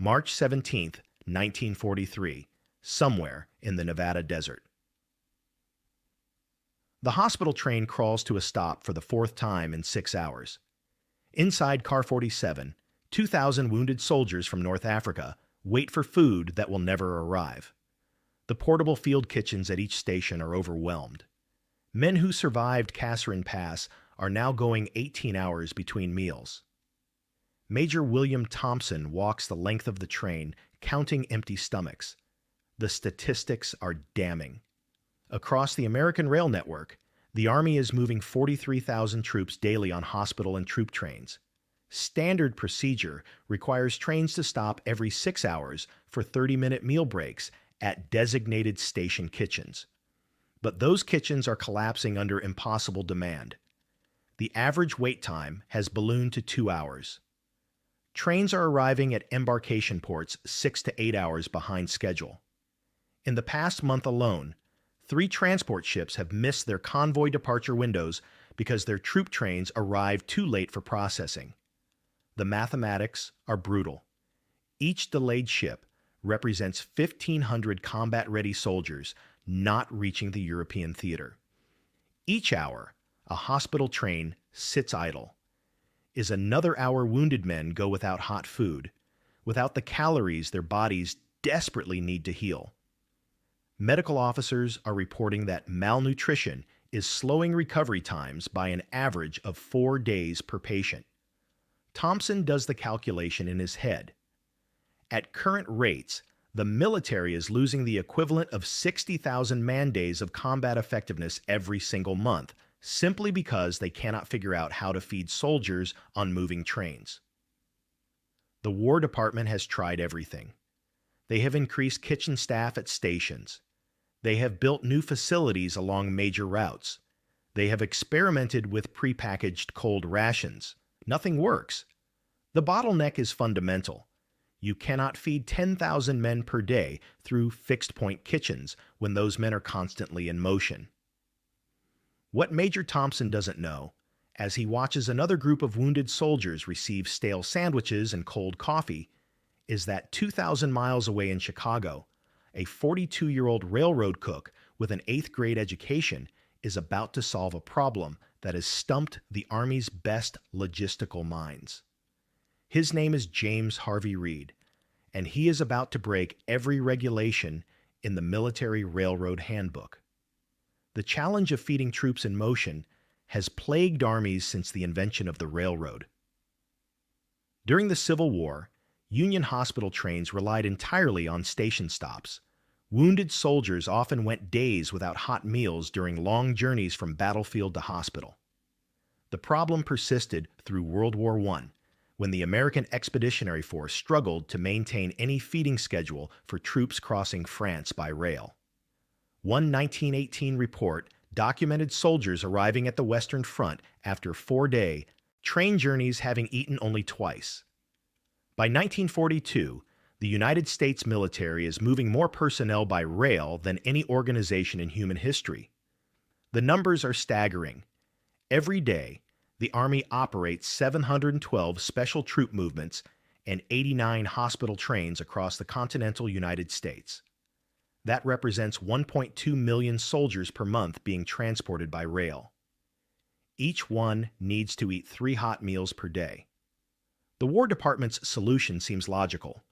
March 17, 1943, somewhere in the Nevada desert. The hospital train crawls to a stop for the fourth time in 6 hours. Inside Car 47, 2,000 wounded soldiers from North Africa wait for food that will never arrive. The portable field kitchens at each station are overwhelmed. Men who survived Kasserine Pass are now going 18 hours between meals. Major William Thompson walks the length of the train, counting empty stomachs. The statistics are damning. Across the American rail network, the Army is moving 43,000 troops daily on hospital and troop trains. Standard procedure requires trains to stop every 6 hours for 30-minute meal breaks at designated station kitchens. But those kitchens are collapsing under impossible demand. The average wait time has ballooned to 2 hours. Trains are arriving at embarkation ports 6 to 8 hours behind schedule. In the past month alone, 3 transport ships have missed their convoy departure windows because their troop trains arrived too late for processing. The mathematics are brutal. Each delayed ship represents 1,500 combat-ready soldiers not reaching the European theater. Each hour, a hospital train sits idle. Is another hour wounded men go without hot food, without the calories their bodies desperately need to heal. Medical officers are reporting that malnutrition is slowing recovery times by an average of 4 days per patient. Thompson does the calculation in his head. At current rates, the military is losing the equivalent of 60,000 man-days of combat effectiveness every single month, simply because they cannot figure out how to feed soldiers on moving trains. The War Department has tried everything. They have increased kitchen staff at stations. They have built new facilities along major routes. They have experimented with prepackaged cold rations. Nothing works. The bottleneck is fundamental. You cannot feed 10,000 men per day through fixed-point kitchens when those men are constantly in motion. What Major Thompson doesn't know, as he watches another group of wounded soldiers receive stale sandwiches and cold coffee, is that 2,000 miles away in Chicago, a 42-year-old railroad cook with an 8th-grade education is about to solve a problem that has stumped the Army's best logistical minds. His name is James Harvey Reed, and he is about to break every regulation in the Military Railroad Handbook. The challenge of feeding troops in motion has plagued armies since the invention of the railroad. During the Civil War, Union hospital trains relied entirely on station stops. Wounded soldiers often went days without hot meals during long journeys from battlefield to hospital. The problem persisted through World War I, when the American Expeditionary Force struggled to maintain any feeding schedule for troops crossing France by rail. One 1918 report documented soldiers arriving at the Western Front after 4-day train journeys having eaten only twice. By 1942, the United States military is moving more personnel by rail than any organization in human history. The numbers are staggering. Every day, the Army operates 712 special troop movements and 89 hospital trains across the continental United States. That represents 1.2 million soldiers per month being transported by rail. Each one needs to eat 3 hot meals per day. The War Department's solution seems logical.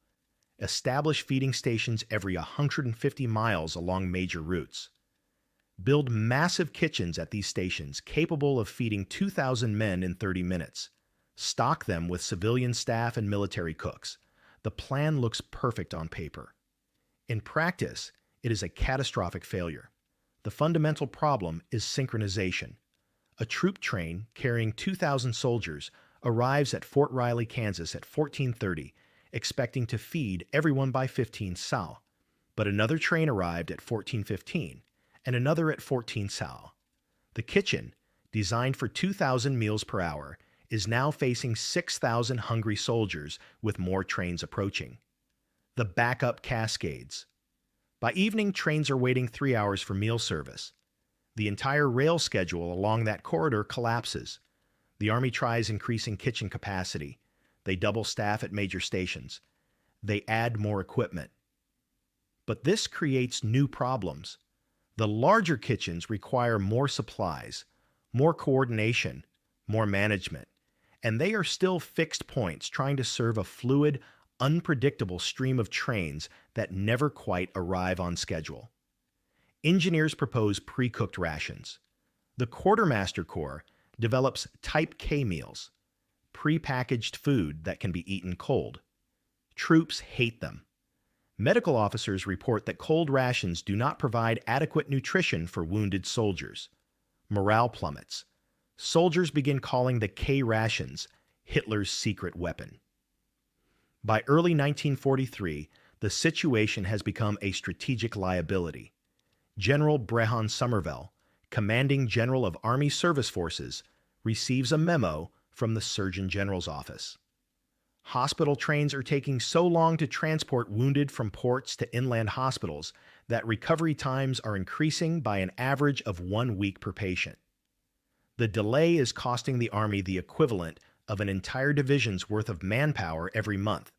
Establish feeding stations every 150 miles along major routes. Build massive kitchens at these stations capable of feeding 2,000 men in 30 minutes. Stock them with civilian staff and military cooks. The plan looks perfect on paper. In practice, it is a catastrophic failure. The fundamental problem is synchronization. A troop train carrying 2,000 soldiers arrives at Fort Riley, Kansas at 14:30, expecting to feed everyone by 15 Sal. But another train arrived at 14:15 and another at 14 Sal. The kitchen, designed for 2,000 meals per hour, is now facing 6,000 hungry soldiers with more trains approaching. The backup cascades. By evening, trains are waiting 3 hours for meal service. The entire rail schedule along that corridor collapses. The Army tries increasing kitchen capacity. They double staff at major stations. they add more equipment. But this creates new problems. The larger kitchens require more supplies, more coordination, more management, and they are still fixed points trying to serve a fluid, unpredictable stream of trains that never quite arrive on schedule. Engineers propose pre-cooked rations. The Quartermaster Corps develops Type K meals, pre-packaged food that can be eaten cold. Troops hate them. Medical officers report that cold rations do not provide adequate nutrition for wounded soldiers. Morale plummets. Soldiers begin calling the K rations Hitler's secret weapon. By early 1943, the situation has become a strategic liability. General Brehon Somervell, commanding general of Army Service Forces, receives a memo from the Surgeon General's office. Hospital trains are taking so long to transport wounded from ports to inland hospitals that recovery times are increasing by an average of 1 week per patient. The delay is costing the Army the equivalent of an entire division's worth of manpower every month.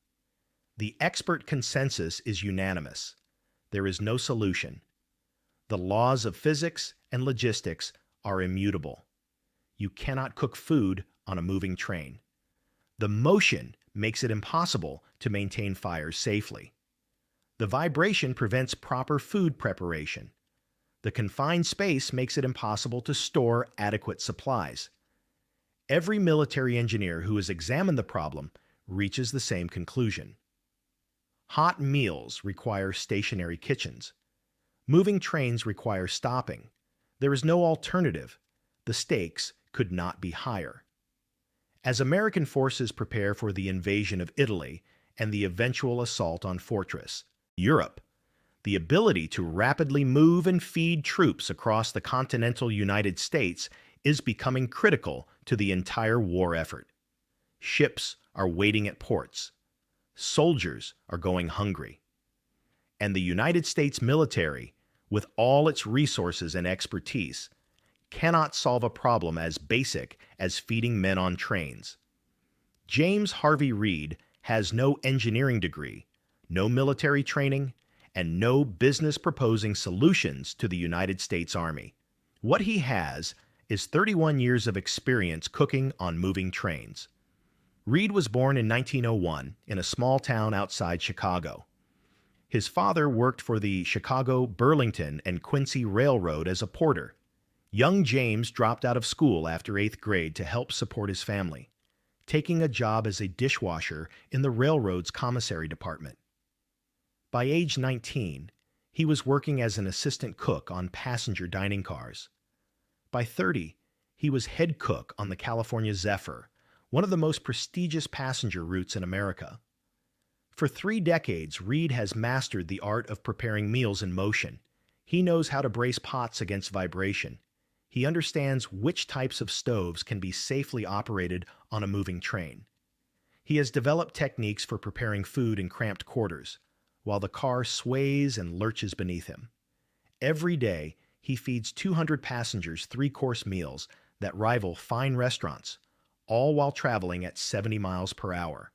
The expert consensus is unanimous. There is no solution. The laws of physics and logistics are immutable. You cannot cook food on a moving train. The motion makes it impossible to maintain fires safely. The vibration prevents proper food preparation. The confined space makes it impossible to store adequate supplies. Every military engineer who has examined the problem reaches the same conclusion. Hot meals require stationary kitchens. Moving trains require stopping. There is no alternative. The stakes could not be higher. As American forces prepare for the invasion of Italy and the eventual assault on Fortress Europe, the ability to rapidly move and feed troops across the continental United States is becoming critical to the entire war effort. Ships are waiting at ports. Soldiers are going hungry. And the United States military, with all its resources and expertise, cannot solve a problem as basic as feeding men on trains. James Harvey Reed has no engineering degree, no military training, and no business proposing solutions to the United States Army. What he has is 31 years of experience cooking on moving trains. Reed was born in 1901 in a small town outside Chicago. His father worked for the Chicago, Burlington, and Quincy Railroad as a porter. Young James dropped out of school after 8th grade to help support his family, taking a job as a dishwasher in the railroad's commissary department. By age 19, he was working as an assistant cook on passenger dining cars. By 30, he was head cook on the California Zephyr, one of the most prestigious passenger routes in America. For 3 decades, Reed has mastered the art of preparing meals in motion. He knows how to brace pots against vibration. He understands which types of stoves can be safely operated on a moving train. He has developed techniques for preparing food in cramped quarters, while the car sways and lurches beneath him. Every day, he feeds 200 passengers 3-course meals that rival fine restaurants, all while traveling at 70 miles per hour.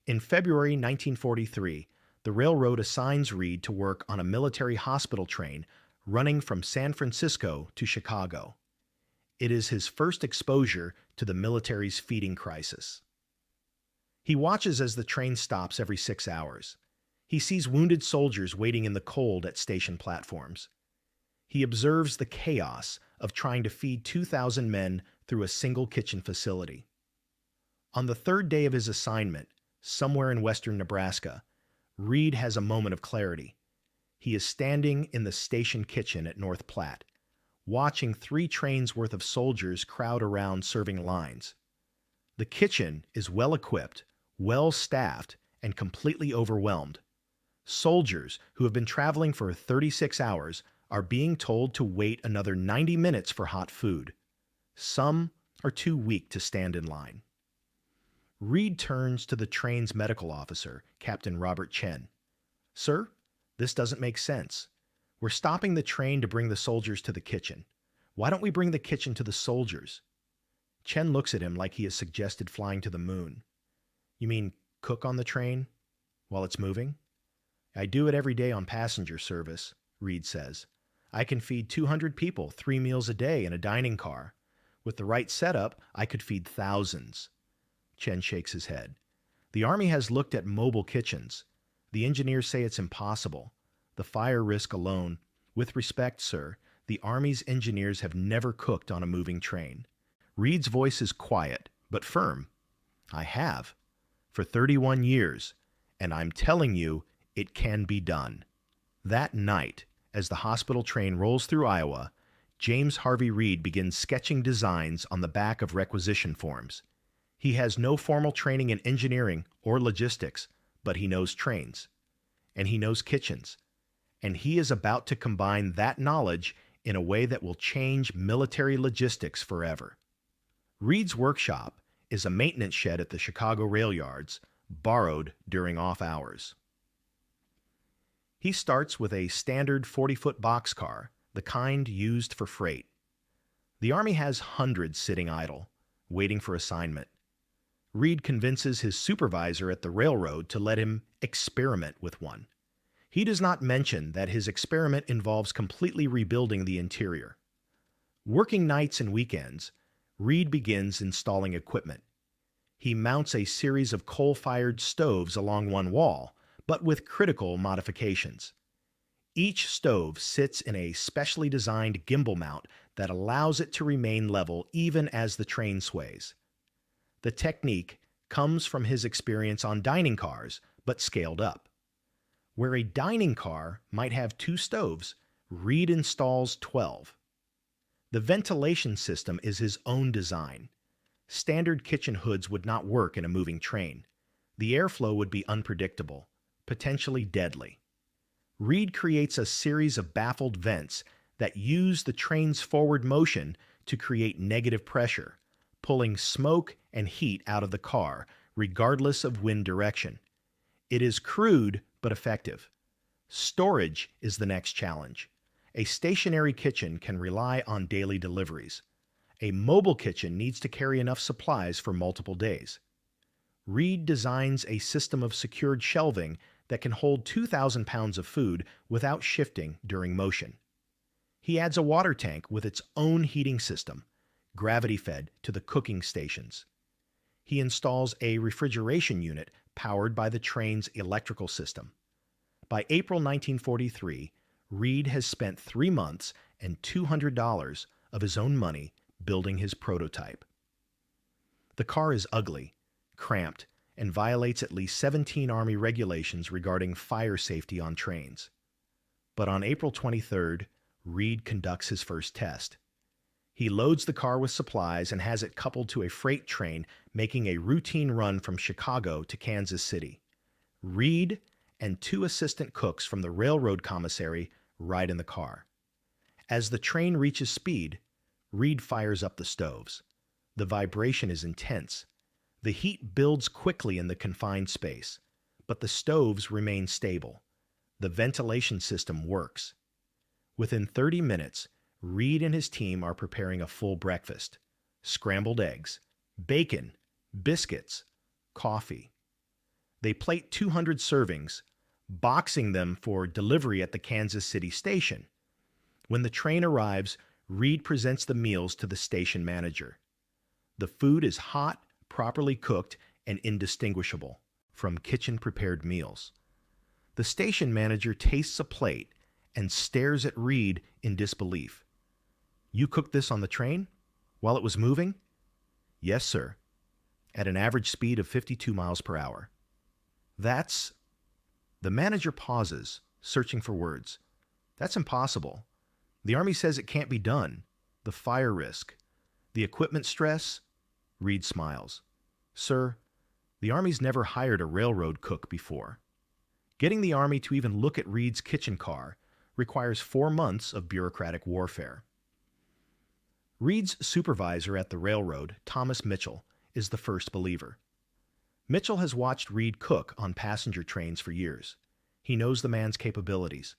In February 1943, the railroad assigns Reed to work on a military hospital train running from San Francisco to Chicago. It is his first exposure to the military's feeding crisis. He watches as the train stops every 6 hours. He sees wounded soldiers waiting in the cold at station platforms. He observes the chaos of trying to feed 2,000 men through a single kitchen facility. On the 3rd day of his assignment, somewhere in western Nebraska, Reed has a moment of clarity. He is standing in the station kitchen at North Platte, watching 3 trains worth of soldiers crowd around serving lines. The kitchen is well-equipped, well-staffed, and completely overwhelmed. Soldiers who have been traveling for 36 hours are being told to wait another 90 minutes for hot food. Some are too weak to stand in line. Reed turns to the train's medical officer, Captain Robert Chen. "Sir, this doesn't make sense. We're stopping the train to bring the soldiers to the kitchen. Why don't we bring the kitchen to the soldiers?" Chen looks at him like he has suggested flying to the moon. "You mean cook on the train? while it's moving? I do it every day on passenger service, Reed says. I can feed 200 people 3 meals a day in a dining car. With the right setup, I could feed thousands. Chen shakes his head. The Army has looked at mobile kitchens. The engineers say it's impossible. The fire risk alone. With respect, sir, the Army's engineers have never cooked on a moving train. Reed's voice is quiet, but firm. I have. For 31 years. And I'm telling you, it can be done. That night, as the hospital train rolls through Iowa, James Harvey Reed begins sketching designs on the back of requisition forms. He has no formal training in engineering or logistics, but he knows trains. And he knows kitchens. And he is about to combine that knowledge in a way that will change military logistics forever. Reed's workshop is a maintenance shed at the Chicago rail yards, borrowed during off hours. He starts with a standard 40-foot boxcar, the kind used for freight. The Army has hundreds sitting idle, waiting for assignment. Reed convinces his supervisor at the railroad to let him experiment with one. He does not mention that his experiment involves completely rebuilding the interior. Working nights and weekends, Reed begins installing equipment. He mounts a series of coal-fired stoves along one wall, but with critical modifications. Each stove sits in a specially designed gimbal mount that allows it to remain level even as the train sways. The technique comes from his experience on dining cars, but scaled up. Where a dining car might have 2 stoves, Reed installs 12. The ventilation system is his own design. Standard kitchen hoods would not work in a moving train. The airflow would be unpredictable, potentially deadly. Reed creates a series of baffled vents that use the train's forward motion to create negative pressure, pulling smoke and heat out of the car, regardless of wind direction. It is crude but effective. Storage is the next challenge. A stationary kitchen can rely on daily deliveries. A mobile kitchen needs to carry enough supplies for multiple days. Reed designs a system of secured shelving that can hold 2,000 pounds of food without shifting during motion. He adds a water tank with its own heating system, gravity-fed to the cooking stations. He installs a refrigeration unit powered by the train's electrical system. By April 1943, Reed has spent 3 months and $200 of his own money building his prototype. The car is ugly, cramped, and violates at least 17 Army regulations regarding fire safety on trains. But on April 23rd, Reed conducts his first test. He loads the car with supplies and has it coupled to a freight train making a routine run from Chicago to Kansas City. Reed and 2 assistant cooks from the railroad commissary ride in the car. As the train reaches speed, Reed fires up the stoves. The vibration is intense. The heat builds quickly in the confined space, but the stoves remain stable. The ventilation system works. Within 30 minutes, Reed and his team are preparing a full breakfast: scrambled eggs, bacon, biscuits, coffee. They plate 200 servings, boxing them for delivery at the Kansas City station. When the train arrives, Reed presents the meals to the station manager. The food is hot, properly cooked, and indistinguishable from kitchen-prepared meals. The station manager tastes a plate and stares at Reed in disbelief. "You cooked this on the train? While it was moving?" "Yes, sir. At an average speed of 52 miles per hour. "That's—" The manager pauses, searching for words. "That's impossible. The Army says it can't be done. The fire risk. The equipment stress." Reed smiles. "Sir, the Army's never hired a railroad cook before." Getting the Army to even look at Reed's kitchen car requires 4 months of bureaucratic warfare. Reed's supervisor at the railroad, Thomas Mitchell, is the first believer. Mitchell has watched Reed cook on passenger trains for years. He knows the man's capabilities.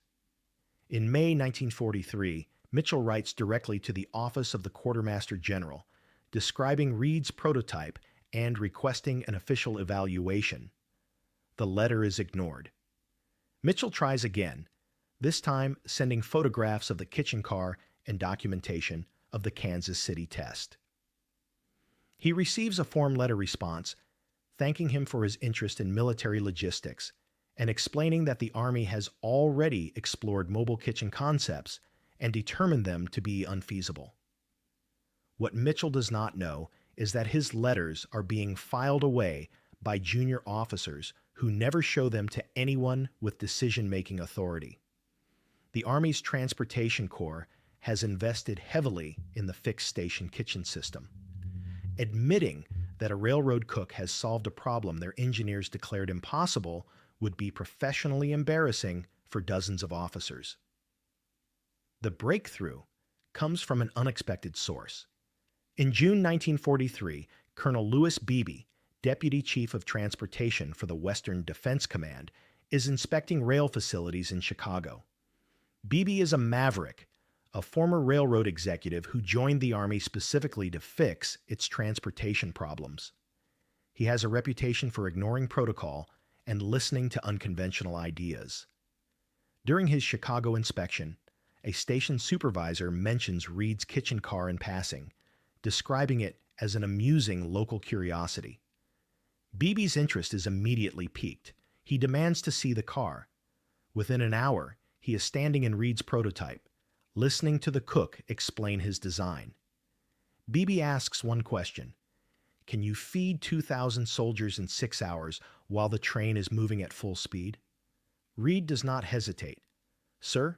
In May 1943, Mitchell writes directly to the Office of the Quartermaster General, describing Reed's prototype and requesting an official evaluation. The the letter is ignored. Mitchell tries again, this time sending photographs of the kitchen car and documentation of the Kansas City test. He receives a form letter response thanking him for his interest in military logistics and explaining that the Army has already explored mobile kitchen concepts and determined them to be unfeasible. What Mitchell does not know is that his letters are being filed away by junior officers who never show them to anyone with decision-making authority. The Army's Transportation Corps has invested heavily in the fixed station kitchen system. Admitting that a railroad cook has solved a problem their engineers declared impossible would be professionally embarrassing for dozens of officers. The breakthrough comes from an unexpected source. In June 1943, Colonel Lewis Beebe, Deputy Chief of Transportation for the Western Defense Command, is inspecting rail facilities in Chicago. Beebe is a maverick, a former railroad executive who joined the Army specifically to fix its transportation problems. He has a reputation for ignoring protocol and listening to unconventional ideas. During his Chicago inspection, a station supervisor mentions Reed's kitchen car in passing, describing it as an amusing local curiosity. Beebe's interest is immediately piqued. He demands to see the car. Within an hour, he is standing in Reed's prototype, listening to the cook explain his design. Beebe asks one question: can you feed 2,000 soldiers in 6 hours while the train is moving at full speed? Reed does not hesitate. Sir,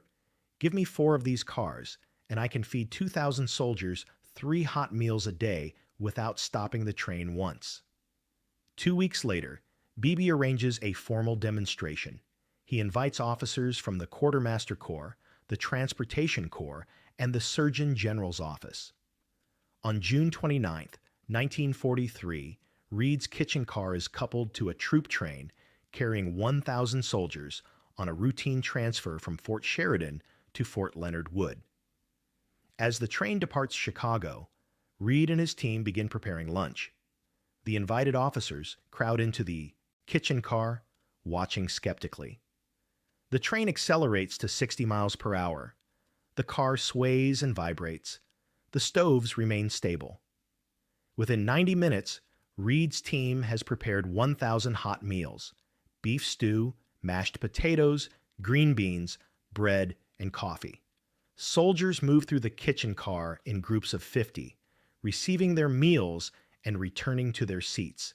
give me 4 of these cars, and I can feed 2,000 soldiers 3 hot meals a day without stopping the train once. 2 weeks later, Beebe arranges a formal demonstration. He invites officers from the Quartermaster Corps, the Transportation Corps, and the Surgeon General's office. On June 29, 1943, Reed's kitchen car is coupled to a troop train carrying 1,000 soldiers on a routine transfer from Fort Sheridan to Fort Leonard Wood. As the train departs Chicago, Reed and his team begin preparing lunch. The invited officers crowd into the kitchen car, watching skeptically. The train accelerates to 60 miles per hour. The car sways and vibrates. The stoves remain stable. Within 90 minutes, Reed's team has prepared 1,000 hot meals: beef stew, mashed potatoes, green beans, bread, and coffee. Soldiers move through the kitchen car in groups of 50, receiving their meals and returning to their seats.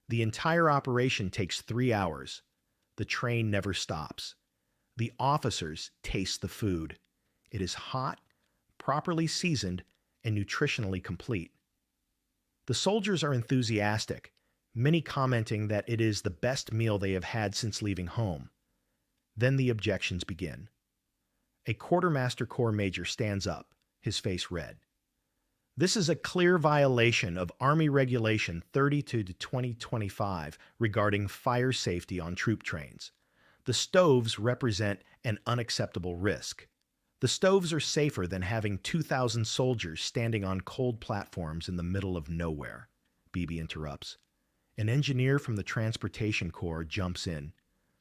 The entire operation takes 3 hours. The train never stops. The officers taste the food. It is hot, properly seasoned, and nutritionally complete. The soldiers are enthusiastic, many commenting that it is the best meal they have had since leaving home. Then the objections begin. A Quartermaster Corps major stands up, his face red. This is a clear violation of Army Regulation 32-2025 regarding fire safety on troop trains. The stoves represent an unacceptable risk. The stoves are safer than having 2,000 soldiers standing on cold platforms in the middle of nowhere, Beebe interrupts. An engineer from the Transportation Corps jumps in.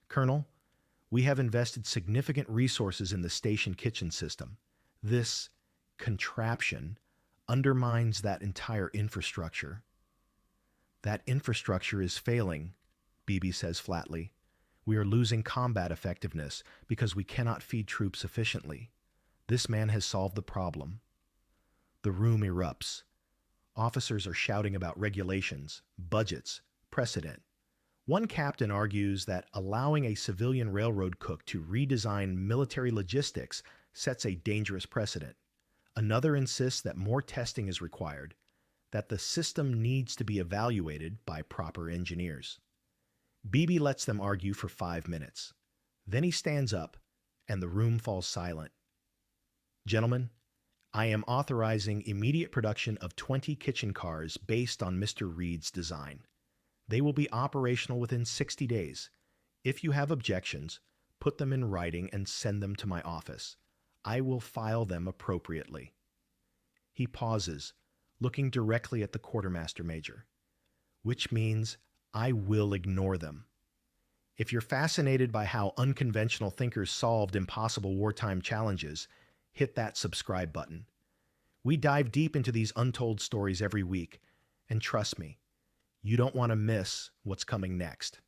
Colonel, we have invested significant resources in the station kitchen system. This contraption undermines that entire infrastructure. That infrastructure is failing, Beebe says flatly. We are losing combat effectiveness because we cannot feed troops efficiently. This man has solved the problem. The room erupts. Officers are shouting about regulations, budgets, precedent. One captain argues that allowing a civilian railroad cook to redesign military logistics sets a dangerous precedent. Another insists that more testing is required, that the system needs to be evaluated by proper engineers. Beebe lets them argue for 5 minutes. Then he stands up, and the room falls silent. Gentlemen, I am authorizing immediate production of 20 kitchen cars based on Mr. Reed's design. They will be operational within 60 days. If you have objections, put them in writing and send them to my office. I will file them appropriately. He pauses, looking directly at the Quartermaster Major. Which means I will ignore them. If you're fascinated by how unconventional thinkers solved impossible wartime challenges, hit that subscribe button. We dive deep into these untold stories every week, and trust me, you don't want to miss what's coming next.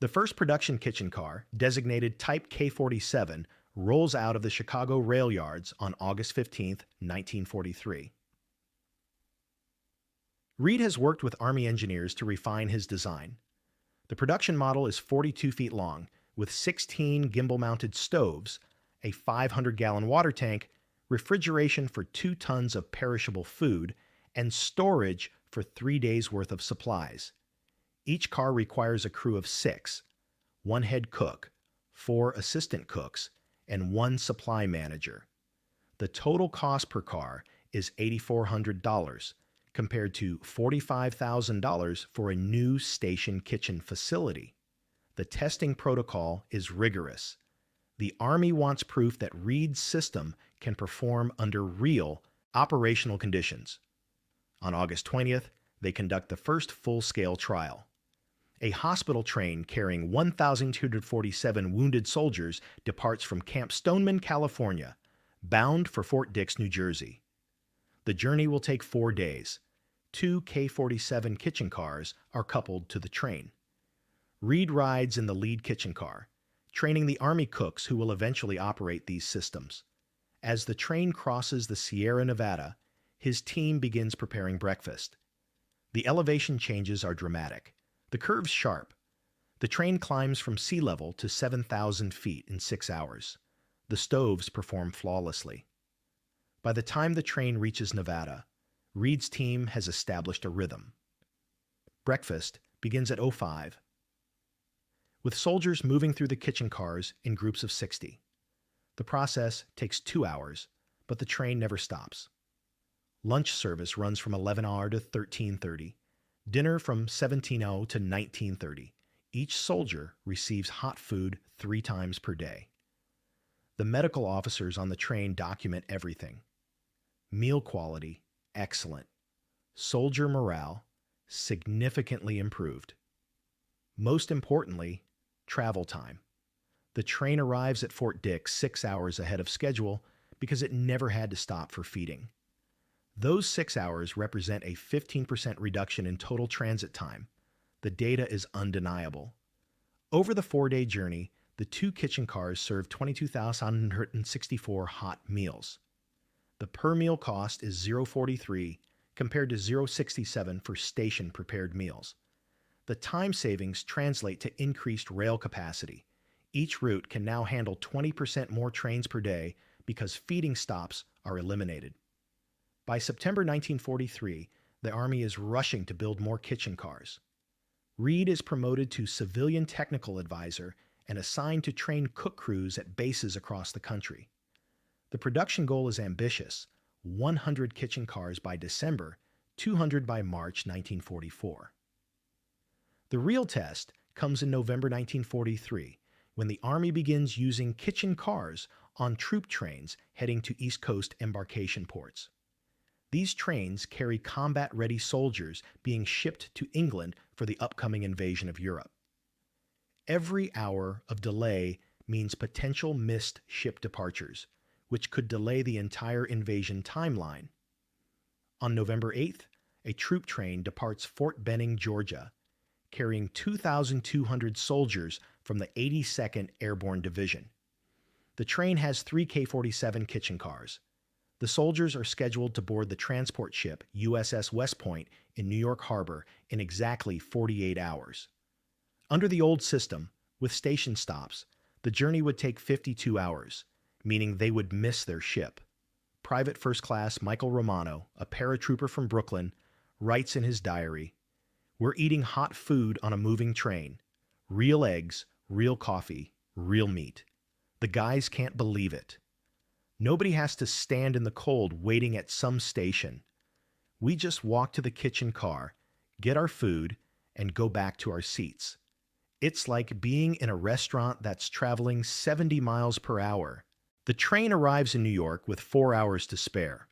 The first production kitchen car, designated Type K-47, rolls out of the Chicago rail yards on August 15, 1943. Reed has worked with Army engineers to refine his design. The production model is 42 feet long, with 16 gimbal-mounted stoves, a 500-gallon water tank, refrigeration for 2 tons of perishable food, and storage for 3 days' worth of supplies. Each car requires a crew of 6, 1 head cook, 4 assistant cooks, and 1 supply manager. The total cost per car is $8,400, compared to $45,000 for a new station kitchen facility. The testing protocol is rigorous. The Army wants proof that Reed's system can perform under real operational conditions. On August 20th, they conduct the first full-scale trial. A hospital train carrying 1,247 wounded soldiers departs from Camp Stoneman, California, bound for Fort Dix, New Jersey. The journey will take 4 days. 2 K-47 kitchen cars are coupled to the train. Reed rides in the lead kitchen car, training the Army cooks who will eventually operate these systems. As the train crosses the Sierra Nevada, his team begins preparing breakfast. The elevation changes are dramatic. The curve's sharp. The train climbs from sea level to 7,000 feet in 6 hours. The stoves perform flawlessly. By the time the train reaches Nevada, Reed's team has established a rhythm. Breakfast begins at 05, with soldiers moving through the kitchen cars in groups of 60. The process takes 2 hours, but the train never stops. Lunch service runs from 11:00 to 13:30. Dinner from 17:00 to 19:30. Each soldier receives hot food 3 times per day. The medical officers on the train document everything. Meal quality, excellent. Soldier morale, significantly improved. Most importantly, travel time. The train arrives at Fort Dix 6 hours ahead of schedule because it never had to stop for feeding. Those 6 hours represent a 15% reduction in total transit time. The data is undeniable. Over the 4-day journey, the 2 kitchen cars serve 22,164 hot meals. The per meal cost is $0.43 compared to $0.67 for station-prepared meals. The time savings translate to increased rail capacity. Each route can now handle 20% more trains per day because feeding stops are eliminated. By September 1943, the Army is rushing to build more kitchen cars. Reed is promoted to civilian technical advisor and assigned to train cook crews at bases across the country. The production goal is ambitious: 100 kitchen cars by December, 200 by March 1944. The real test comes in November 1943, when the Army begins using kitchen cars on troop trains heading to East Coast embarkation ports. These trains carry combat-ready soldiers being shipped to England for the upcoming invasion of Europe. Every hour of delay means potential missed ship departures, which could delay the entire invasion timeline. On November 8th, a troop train departs Fort Benning, Georgia, carrying 2,200 soldiers from the 82nd Airborne Division. The train has 3 K-47 kitchen cars. The soldiers are scheduled to board the transport ship USS West Point in New York Harbor in exactly 48 hours. Under the old system, with station stops, the journey would take 52 hours, meaning they would miss their ship. Private First Class Michael Romano, a paratrooper from Brooklyn, writes in his diary, "We're eating hot food on a moving train. Real eggs, real coffee, real meat. The guys can't believe it. Nobody has to stand in the cold waiting at some station. We just walk to the kitchen car, get our food, and go back to our seats. It's like being in a restaurant that's traveling 70 miles per hour." The train arrives in New York with 4 hours to spare.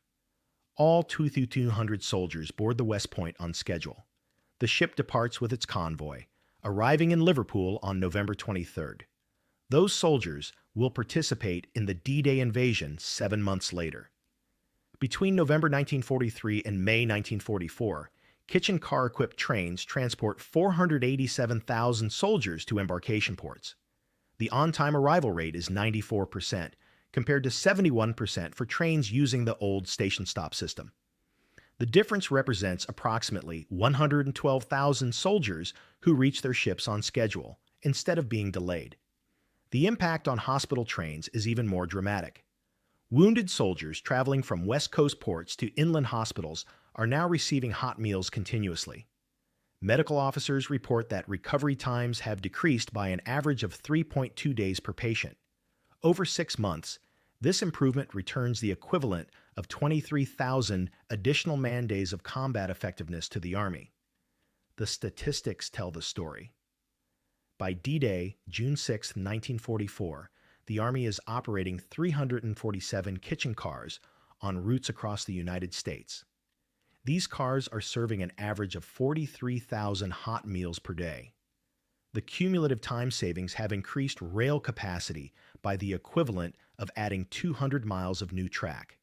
All 2,200 soldiers board the West Point on schedule. The ship departs with its convoy, arriving in Liverpool on November 23rd. Those soldiers will participate in the D-Day invasion 7 months later. Between November 1943 and May 1944, kitchen car-equipped trains transport 487,000 soldiers to embarkation ports. The on-time arrival rate is 94%, compared to 71% for trains using the old station stop system. The difference represents approximately 112,000 soldiers who reach their ships on schedule, instead of being delayed. The impact on hospital trains is even more dramatic. Wounded soldiers traveling from West Coast ports to inland hospitals are now receiving hot meals continuously. Medical officers report that recovery times have decreased by an average of 3.2 days per patient. Over 6 months, this improvement returns the equivalent of 23,000 additional man-days of combat effectiveness to the Army. The statistics tell the story. By D-Day, June 6, 1944, the Army is operating 347 kitchen cars on routes across the United States. These cars are serving an average of 43,000 hot meals per day. The cumulative time savings have increased rail capacity by the equivalent of adding 200 miles of new track.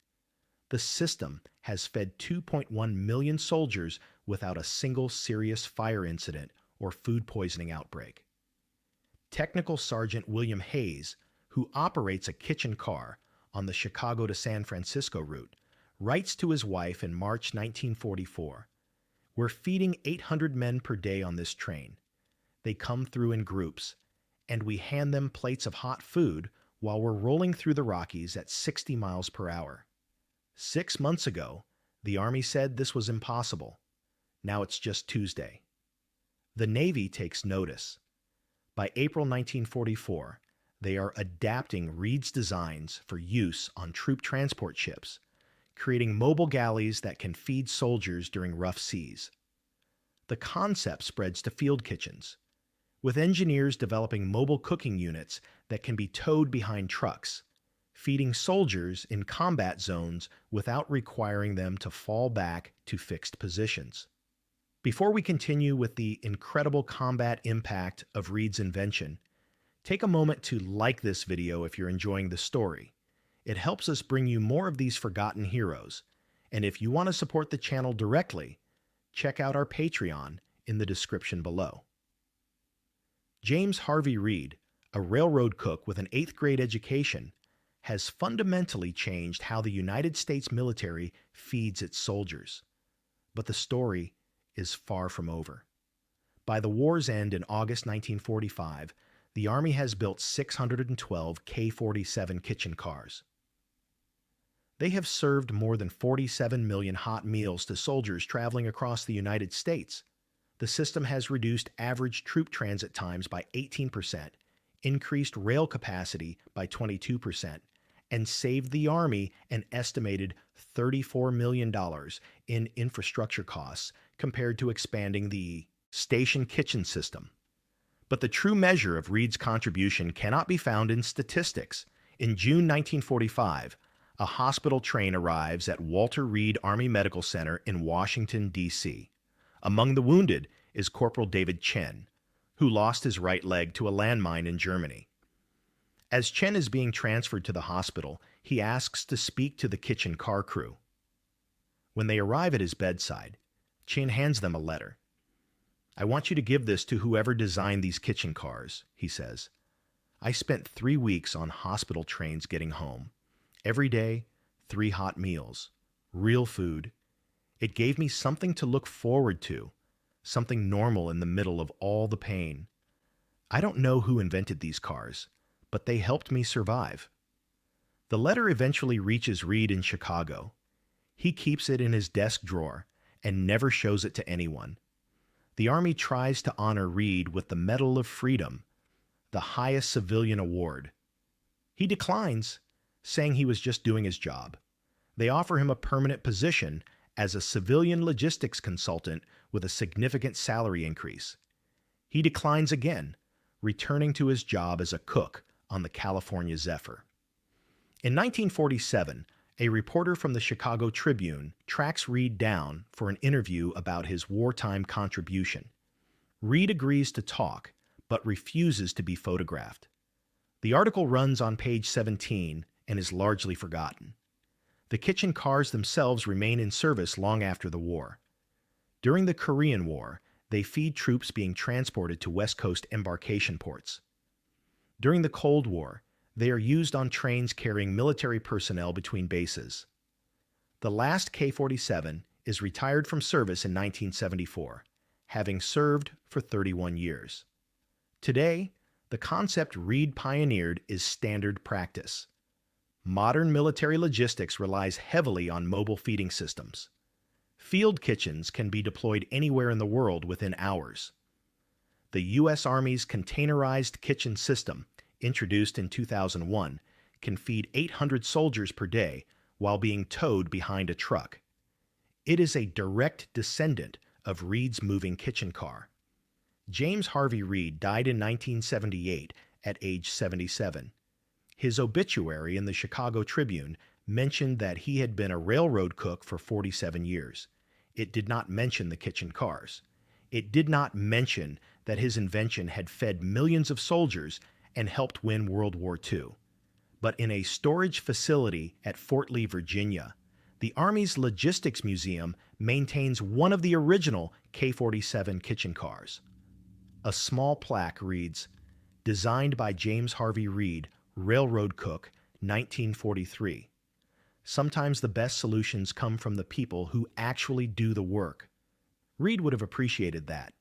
The system has fed 2.1 million soldiers without a single serious fire incident or food poisoning outbreak. Technical Sergeant William Hayes, who operates a kitchen car on the Chicago to San Francisco route, writes to his wife in March 1944, "We're feeding 800 men per day on this train. They come through in groups, and we hand them plates of hot food while we're rolling through the Rockies at 60 miles per hour. 6 months ago, the Army said this was impossible. Now it's just Tuesday." The Navy takes notice. By April 1944, they are adapting Reed's designs for use on troop transport ships, creating mobile galleys that can feed soldiers during rough seas. The concept spreads to field kitchens, with engineers developing mobile cooking units that can be towed behind trucks, feeding soldiers in combat zones without requiring them to fall back to fixed positions. Before we continue with the incredible combat impact of Reed's invention, take a moment to like this video if you're enjoying the story. It helps us bring you more of these forgotten heroes. And if you want to support the channel directly, check out our Patreon in the description below. James Harvey Reed, a railroad cook with an 8th grade education, has fundamentally changed how the United States military feeds its soldiers. But the story is far from over. By the war's end in August 1945, the Army has built 612 K-47 kitchen cars. They have served more than 47 million hot meals to soldiers traveling across the United States. The system has reduced average troop transit times by 18%, increased rail capacity by 22%, and saved the Army an estimated $34 million in infrastructure costs compared to expanding the station kitchen system. But the true measure of Reed's contribution cannot be found in statistics. In June 1945, a hospital train arrives at Walter Reed Army Medical Center in Washington, D.C. Among the wounded is Corporal David Chen, who lost his right leg to a landmine in Germany. As Chen is being transferred to the hospital, he asks to speak to the kitchen car crew. When they arrive at his bedside, Chen hands them a letter. "I want you to give this to whoever designed these kitchen cars," he says. "I spent 3 weeks on hospital trains getting home. Every day, 3 hot meals, real food. It gave me something to look forward to, something normal in the middle of all the pain. I don't know who invented these cars, but they helped me survive." The letter eventually reaches Reed in Chicago. He keeps it in his desk drawer and never shows it to anyone. The Army tries to honor Reed with the Medal of Freedom, the highest civilian award. He declines, saying he was just doing his job. They offer him a permanent position as a civilian logistics consultant with a significant salary increase. He declines again, returning to his job as a cook on the California Zephyr. In 1947, a reporter from the Chicago Tribune tracks Reed down for an interview about his wartime contribution. Reed agrees to talk, but refuses to be photographed. The article runs on page 17 and is largely forgotten. The kitchen cars themselves remain in service long after the war. During the Korean War, they feed troops being transported to West Coast embarkation ports. During the Cold War, they are used on trains carrying military personnel between bases. The last K-47 is retired from service in 1974, having served for 31 years. Today, the concept Reed pioneered is standard practice. Modern military logistics relies heavily on mobile feeding systems. Field kitchens can be deployed anywhere in the world within hours. The U.S. Army's containerized kitchen system, introduced in 2001, can feed 800 soldiers per day while being towed behind a truck. It is a direct descendant of Reed's moving kitchen car. James Harvey Reed died in 1978 at age 77. His obituary in the Chicago Tribune mentioned that he had been a railroad cook for 47 years. It did not mention the kitchen cars. It did not mention that his invention had fed millions of soldiers and helped win World War II. But in a storage facility at Fort Lee, Virginia, the Army's Logistics Museum maintains one of the original K-47 kitchen cars. A small plaque reads, "Designed by James Harvey Reed, Railroad Cook, 1943. Sometimes the best solutions come from the people who actually do the work." Reed would have appreciated that.